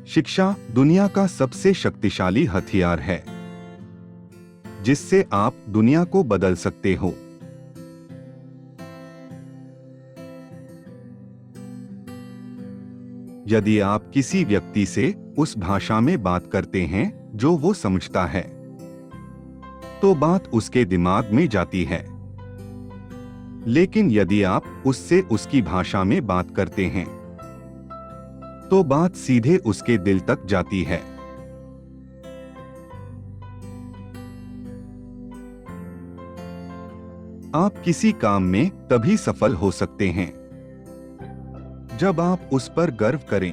शिक्षा दुनिया का सबसे शक्तिशाली हथियार है जिससे आप दुनिया को बदल सकते हो। यदि आप किसी व्यक्ति से उस भाषा में बात करते हैं जो वो समझता है, तो बात उसके दिमाग में जाती है। लेकिन यदि आप उससे उसकी भाषा में बात करते हैं, तो बात सीधे उसके दिल तक जाती है। आप किसी काम में तभी सफल हो सकते हैं जब आप उस पर गर्व करें।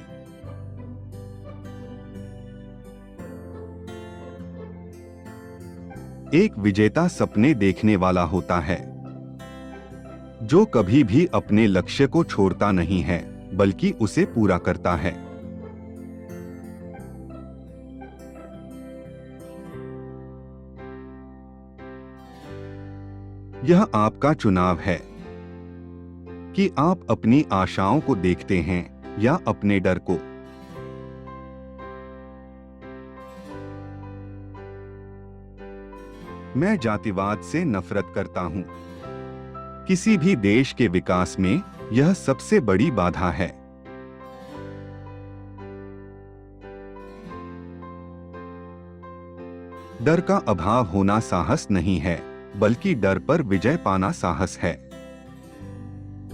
एक विजेता सपने देखने वाला होता है जो कभी भी अपने लक्ष्य को छोड़ता नहीं है, बल्कि उसे पूरा करता है। यह आपका चुनाव है कि आप अपनी आशाओं को देखते हैं या अपने डर को। मैं जातिवाद से नफरत करता हूं। किसी भी देश के विकास में यह सबसे बड़ी बाधा है। डर का अभाव होना साहस नहीं है, बल्कि डर पर विजय पाना साहस है।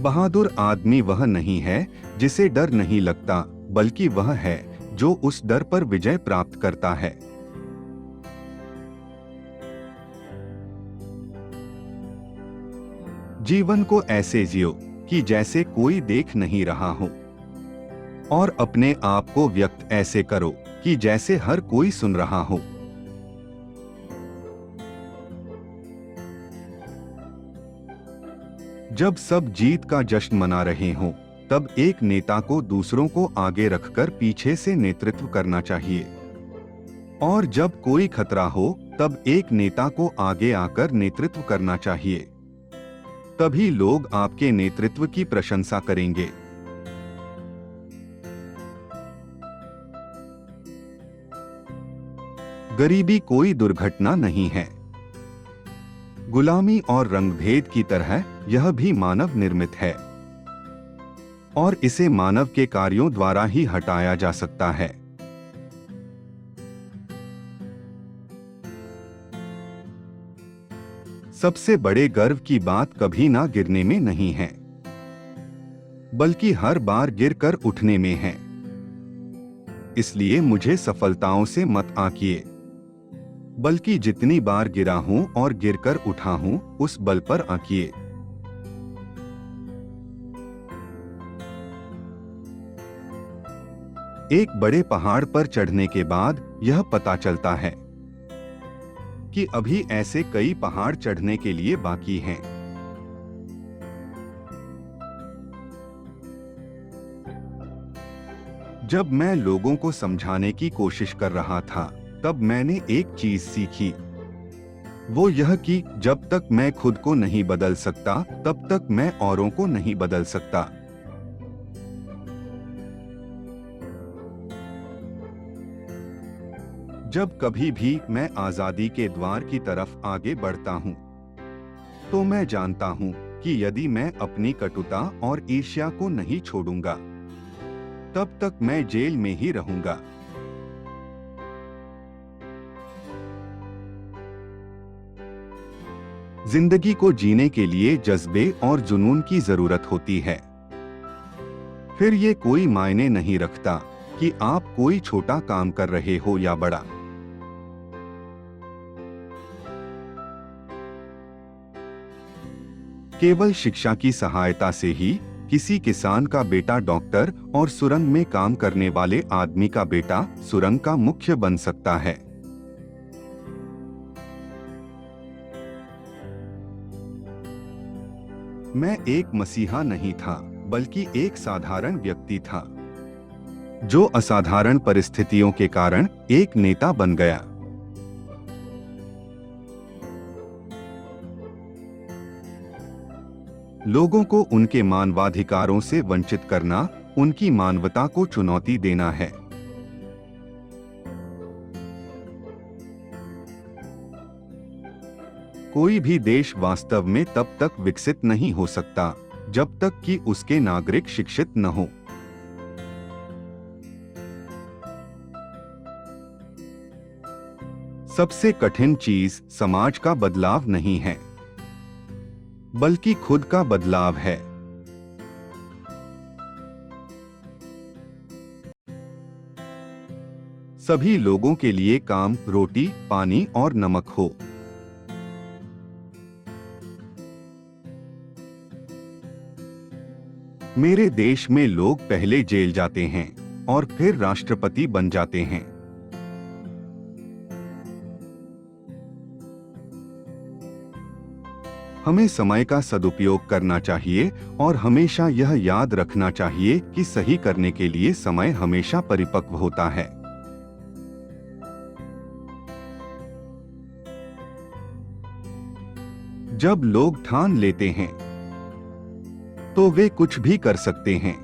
बहादुर आदमी वह नहीं है जिसे डर नहीं लगता, बल्कि वह है जो उस डर पर विजय प्राप्त करता है। जीवन को ऐसे जियो कि जैसे कोई देख नहीं रहा हो, और अपने आप को व्यक्त ऐसे करो कि जैसे हर कोई सुन रहा हो। जब सब जीत का जश्न मना रहे हों, तब एक नेता को दूसरों को आगे रखकर पीछे से नेतृत्व करना चाहिए। और जब कोई खतरा हो, तब एक नेता को आगे आकर नेतृत्व करना चाहिए। तभी लोग आपके नेतृत्व की प्रशंसा करेंगे। गरीबी कोई दुर्घटना नहीं है। गुलामी और रंगभेद की तरह यह भी मानव निर्मित है, और इसे मानव के कार्यों द्वारा ही हटाया जा सकता है। सबसे बड़े गर्व की बात कभी ना गिरने में नहीं है, बल्कि हर बार गिरकर उठने में है। इसलिए मुझे सफलताओं से मत आंकिए, बल्कि जितनी बार गिरा हूं और गिरकर उठा हूं, उस बल पर आंकिए। एक बड़े पहाड़ पर चढ़ने के बाद यह पता चलता है कि अभी ऐसे कई पहाड़ चढ़ने के लिए बाकी हैं। जब मैं लोगों को समझाने की कोशिश कर रहा था, तब मैंने एक चीज सीखी। वो यह कि जब तक मैं खुद को नहीं बदल सकता, तब तक मैं औरों को नहीं बदल सकता। जब कभी भी मैं आजादी के द्वार की तरफ आगे बढ़ता हूं, तो मैं जानता हूं कि यदि मैं अपनी कटुता और ईर्ष्या को नहीं छोड़ूंगा, तब तक मैं जेल में ही रहूंगा। जिंदगी को जीने के लिए जज्बे और जुनून की जरूरत होती है। फिर ये कोई मायने नहीं रखता कि आप कोई छोटा काम कर रहे हो या बड़ा। केवल शिक्षा की सहायता से ही किसी किसान का बेटा डॉक्टर और सुरंग में काम करने वाले आदमी का बेटा सुरंग का मुख्य बन सकता है। मैं एक मसीहा नहीं था, बल्कि एक साधारण व्यक्ति था, जो असाधारण परिस्थितियों के कारण एक नेता बन गया। लोगों को उनके मानवाधिकारों से वंचित करना उनकी मानवता को चुनौती देना है। कोई भी देश वास्तव में तब तक विकसित नहीं हो सकता जब तक कि उसके नागरिक शिक्षित न हो। सबसे कठिन चीज समाज का बदलाव नहीं है, बल्कि खुद का बदलाव है। सभी लोगों के लिए काम, रोटी, पानी और नमक हो। मेरे देश में लोग पहले जेल जाते हैं और फिर राष्ट्रपति बन जाते हैं। हमें समय का सदुपयोग करना चाहिए और हमेशा यह याद रखना चाहिए कि सही करने के लिए समय हमेशा परिपक्व होता है। जब लोग ठान लेते हैं तो वे कुछ भी कर सकते हैं।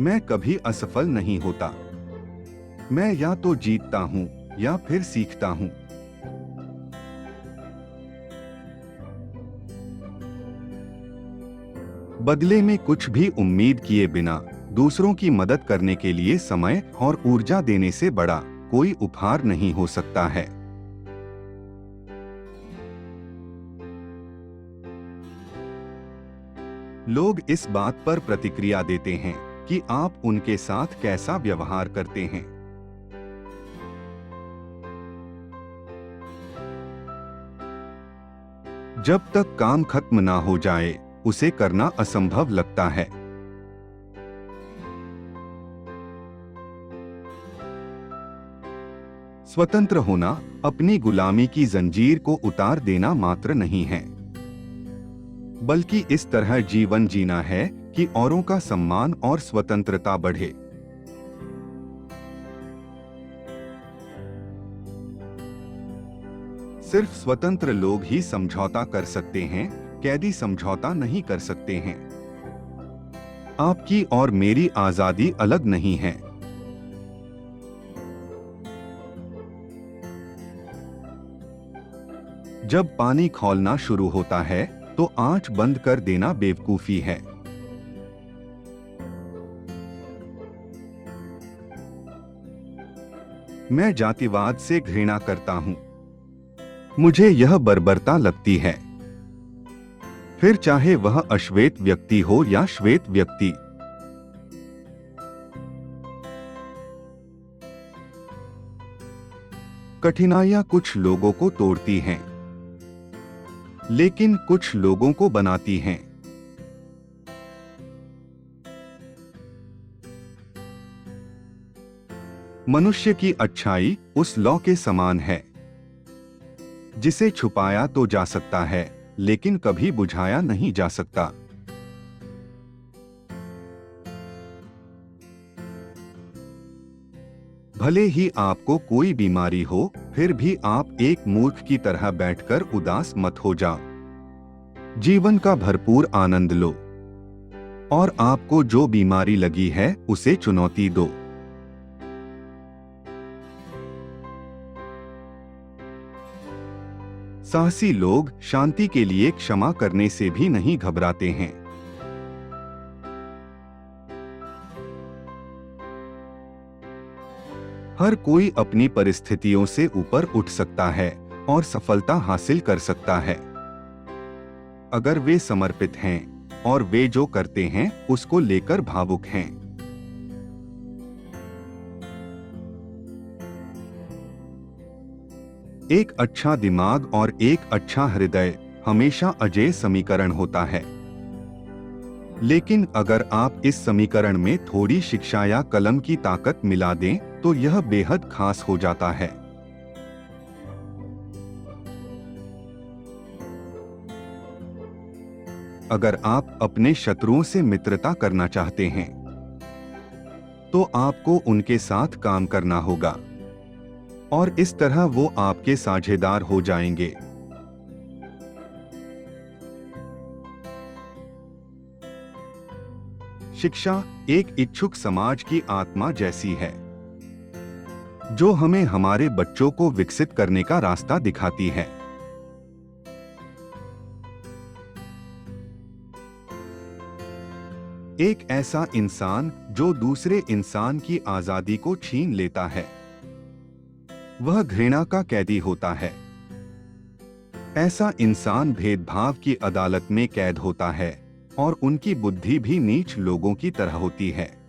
मैं कभी असफल नहीं होता। मैं या तो जीतता हूं या फिर सीखता हूं। बदले में कुछ भी उम्मीद किए बिना दूसरों की मदद करने के लिए समय और ऊर्जा देने से बड़ा कोई उपहार नहीं हो सकता है। लोग इस बात पर प्रतिक्रिया देते हैं कि आप उनके साथ कैसा व्यवहार करते हैं। जब तक काम खत्म ना हो जाए, उसे करना असंभव लगता है। स्वतंत्र होना अपनी गुलामी की जंजीर को उतार देना मात्र नहीं है, बल्कि इस तरह जीवन जीना है कि औरों का सम्मान और स्वतंत्रता बढ़े। सिर्फ स्वतंत्र लोग ही समझौता कर सकते हैं, कैदी समझौता नहीं कर सकते हैं। आपकी और मेरी आजादी अलग नहीं है। जब पानी खौलना शुरू होता है तो आंच बंद कर देना बेवकूफी है। मैं जातिवाद से घृणा करता हूं। मुझे यह बर्बरता लगती है, फिर चाहे वह अश्वेत व्यक्ति हो या श्वेत व्यक्ति। कठिनाइयां कुछ लोगों को तोड़ती हैं, लेकिन कुछ लोगों को बनाती हैं। मनुष्य की अच्छाई उस लौ के समान है जिसे छुपाया तो जा सकता है, लेकिन कभी बुझाया नहीं जा सकता। भले ही आपको कोई बीमारी हो, फिर भी आप एक मूर्ख की तरह बैठकर उदास मत हो जाओ। जीवन का भरपूर आनंद लो और आपको जो बीमारी लगी है उसे चुनौती दो। साहसी लोग शांति के लिए क्षमा करने से भी नहीं घबराते हैं। हर कोई अपनी परिस्थितियों से ऊपर उठ सकता है और सफलता हासिल कर सकता है, अगर वे समर्पित हैं और वे जो करते हैं उसको लेकर भावुक हैं। एक अच्छा दिमाग और एक अच्छा हृदय हमेशा अजेय समीकरण होता है, लेकिन अगर आप इस समीकरण में थोड़ी शिक्षा या कलम की ताकत मिला दें तो यह बेहद खास हो जाता है। अगर आप अपने शत्रुओं से मित्रता करना चाहते हैं तो आपको उनके साथ काम करना होगा और इस तरह वो आपके साझेदार हो जाएंगे। शिक्षा एक इच्छुक समाज की आत्मा जैसी है। जो हमें हमारे बच्चों को विकसित करने का रास्ता दिखाती है। एक ऐसा इंसान जो दूसरे इंसान की आजादी को छीन लेता है, वह घृणा का कैदी होता है। ऐसा इंसान भेदभाव की अदालत में कैद होता है और उनकी बुद्धि भी नीच लोगों की तरह होती है।